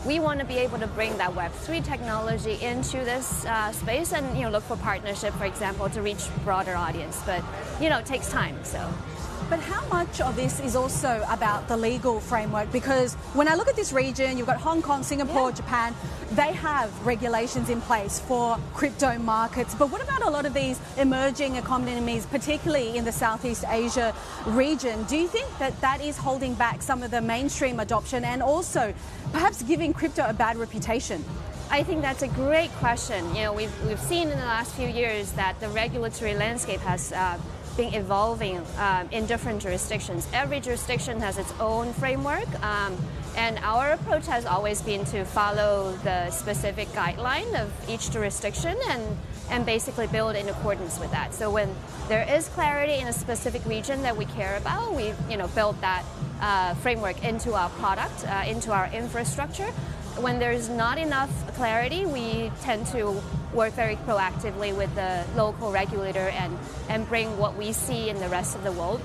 we want to be able to bring that Web3 technology into this space and look for partnership, for example, to reach broader audience. But it takes time. So. But how much of this is also about the legal framework? Because when I look at this region, you've got Hong Kong, Singapore, Japan, they have regulations in place for crypto markets. But what about a lot of these emerging economies, particularly in the Southeast Asia region? Do you think that that is holding back some of the mainstream adoption and also perhaps giving crypto a bad reputation? I think that's a great question. We've seen in the last few years that the regulatory landscape has been evolving in different jurisdictions. Every jurisdiction has its own framework, and our approach has always been to follow the specific guideline of each jurisdiction and basically build in accordance with that. So when there is clarity in a specific region that we care about, we build that framework into our product, into our infrastructure. When there's not enough clarity, we tend to work very proactively with the local regulator and bring what we see in the rest of the world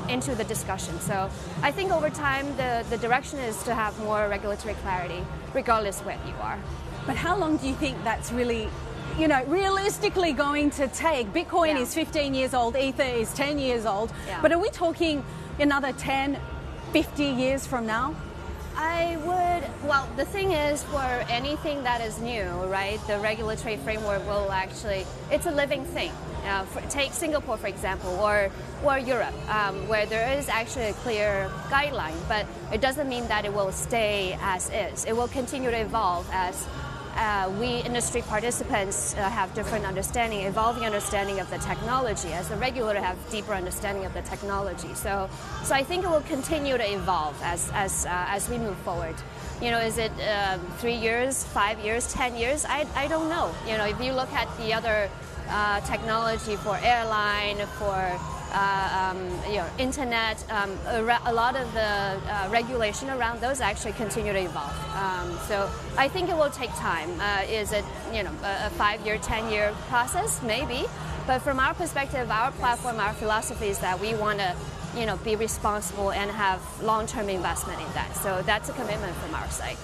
into the discussion. So I think over time the direction is to have more regulatory clarity, regardless where you are. But how long do you think that's really, realistically going to take? Bitcoin is 15 years old, Ether is 10 years old, but are we talking another 10, 50 years from now? Well, the thing is, for anything that is new, right, the regulatory framework will actually, it's a living thing. Take Singapore, for example, or Europe, where there is actually a clear guideline, but it doesn't mean that it will stay as is. It will continue to evolve as we industry participants have different understanding, evolving understanding of the technology, as the regulator have deeper understanding of the technology. So I think it will continue to evolve as we move forward. Is it 3 years, 5 years, 10 years? I don't know. If you look at the other technology for airline, for internet, a lot of the regulation around those actually continue to evolve. So I think it will take time. Is it a 5-year, 10-year process? Maybe. But from our perspective, our platform, our philosophy is that we want to be responsible and have long-term investment in that. So that's a commitment from our side.